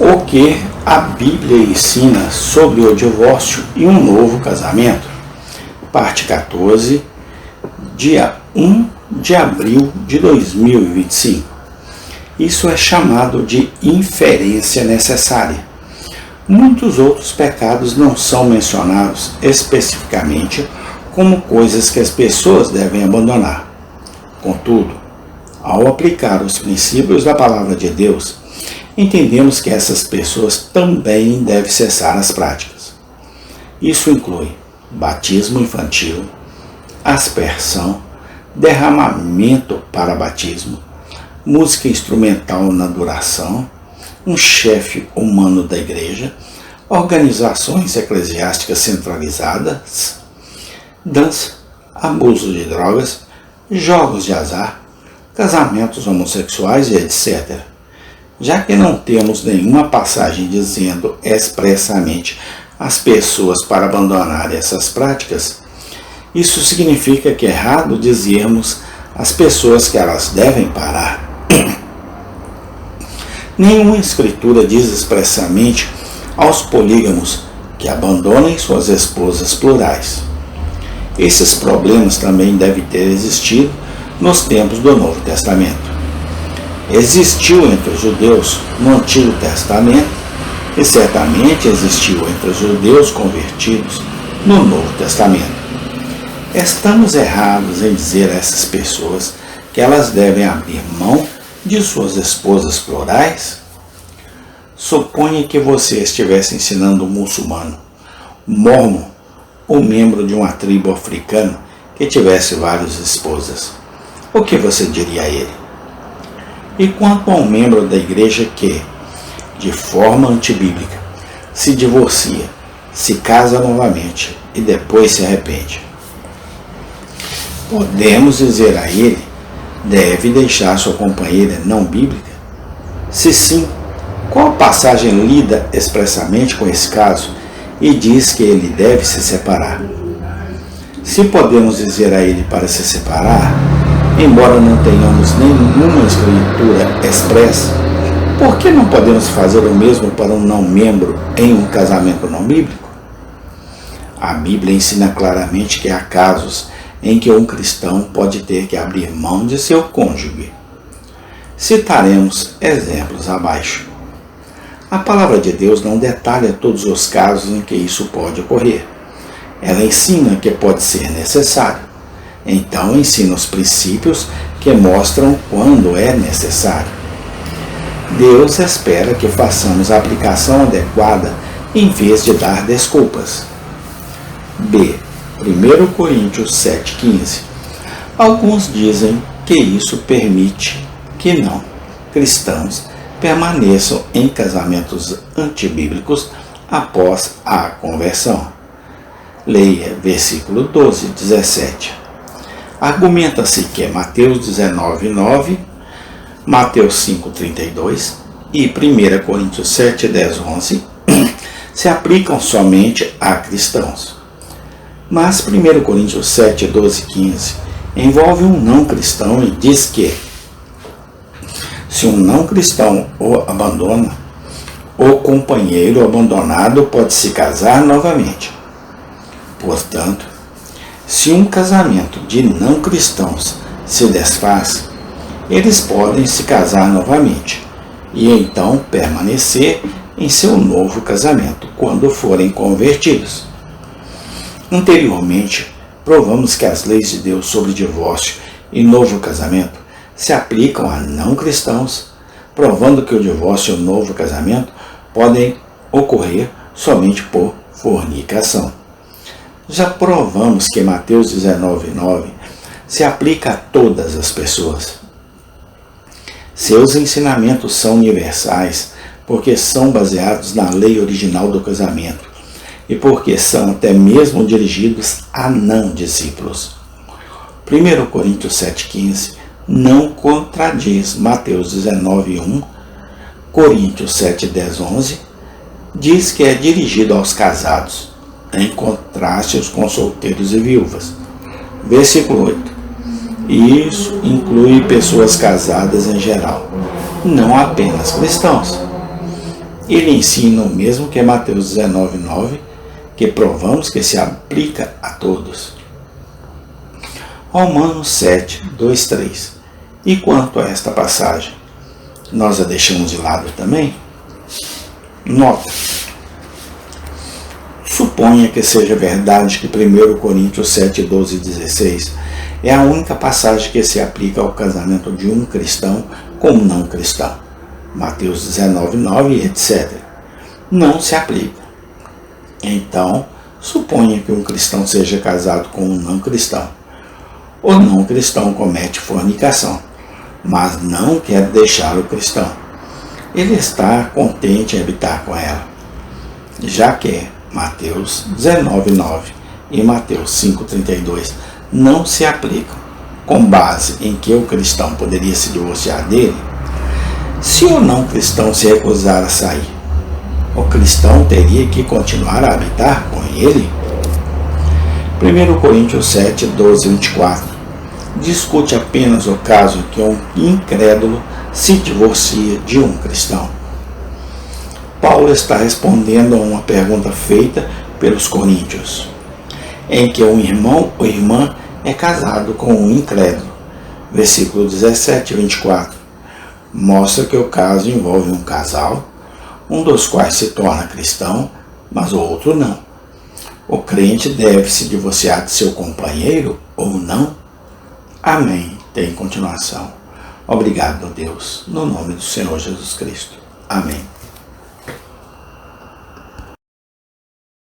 O que a Bíblia ensina sobre o divórcio e um novo casamento. Parte 14, dia 1 de abril de 2025. Isso é chamado de inferência necessária. Muitos outros pecados não são mencionados especificamente como coisas que as pessoas devem abandonar. Contudo, ao aplicar os princípios da Palavra de Deus, entendemos que essas pessoas também devem cessar as práticas. Isso inclui batismo infantil, aspersão, derramamento para batismo, música instrumental na adoração, um chefe humano da igreja, organizações eclesiásticas centralizadas, dança, abuso de drogas, jogos de azar, casamentos homossexuais e etc. Já que não temos nenhuma passagem dizendo expressamente às pessoas para abandonar essas práticas, isso significa que é errado dizermos às pessoas que elas devem parar. Nenhuma escritura diz expressamente aos polígamos que abandonem suas esposas plurais. Esses problemas também devem ter existido nos tempos do Novo Testamento. Existiu entre os judeus no Antigo Testamento e certamente existiu entre os judeus convertidos no Novo Testamento. Estamos errados em dizer a essas pessoas que elas devem abrir mão de suas esposas plurais? Suponha que você estivesse ensinando um muçulmano, mormon ou membro de uma tribo africana que tivesse várias esposas. O que você diria a ele? E quanto a um membro da igreja que, de forma antibíblica, se divorcia, se casa novamente e depois se arrepende? Podemos dizer a ele, deve deixar sua companheira não bíblica? Se sim, qual passagem lida expressamente com esse caso e diz que ele deve se separar? Se podemos dizer a ele para se separar, embora não tenhamos nenhuma escritura expressa, por que não podemos fazer o mesmo para um não membro em um casamento não bíblico? A Bíblia ensina claramente que há casos em que um cristão pode ter que abrir mão de seu cônjuge. Citaremos exemplos abaixo. A palavra de Deus não detalha todos os casos em que isso pode ocorrer. Ela ensina que pode ser necessário. Então ensina os princípios que mostram quando é necessário. Deus espera que façamos a aplicação adequada em vez de dar desculpas. B. 1 Coríntios 7,15. Alguns dizem que isso permite que não cristãos permaneçam em casamentos antibíblicos após a conversão. Leia versículo 12, 17. Argumenta-se que Mateus 19,9, Mateus 5,32 e 1 Coríntios 7, 10, 11 se aplicam somente a cristãos. Mas 1 Coríntios 7, 12 e 15 envolve um não cristão e diz que se um não cristão o abandona, o companheiro abandonado pode se casar novamente. Portanto, se um casamento de não cristãos se desfaz, eles podem se casar novamente e então permanecer em seu novo casamento quando forem convertidos. Anteriormente, provamos que as leis de Deus sobre divórcio e novo casamento se aplicam a não cristãos, provando que o divórcio e o novo casamento podem ocorrer somente por fornicação. Já provamos que Mateus 19,9 se aplica a todas as pessoas. Seus ensinamentos são universais porque são baseados na lei original do casamento e porque são até mesmo dirigidos a não discípulos. 1 Coríntios 7,15 não contradiz Mateus 19,1, Coríntios 7, 10, 11 diz que é dirigido aos casados, em contraste com solteiros e viúvas. Versículo 8. Isso inclui pessoas casadas em geral, não apenas cristãos. Ele ensina o mesmo que Mateus 19:9, que provamos que se aplica a todos. Romanos 7:2-3. E quanto a esta passagem, nós a deixamos de lado também? Nota. Suponha que seja verdade que 1 Coríntios 7:12-16 é a única passagem que se aplica ao casamento de um cristão com um não cristão. Mateus 19:9, etc. Não se aplica. Então, suponha que um cristão seja casado com um não cristão. O não cristão comete fornicação, mas não quer deixar o cristão. Ele está contente em habitar com ela, já que Mateus 19:9 e Mateus 5:32 não se aplicam, com base em que o cristão poderia se divorciar dele. Se o não cristão se recusar a sair, o cristão teria que continuar a habitar com ele? 1 Coríntios 7:12-24 discute apenas o caso que um incrédulo se divorcia de um cristão. Paulo está respondendo a uma pergunta feita pelos coríntios, em que um irmão ou irmã é casado com um incrédulo. Versículo 17-24 mostra que o caso envolve um casal, um dos quais se torna cristão, mas o outro não. O crente deve se divorciar de seu companheiro ou não? Amém. Tem continuação. Obrigado, Deus, no nome do Senhor Jesus Cristo. Amém.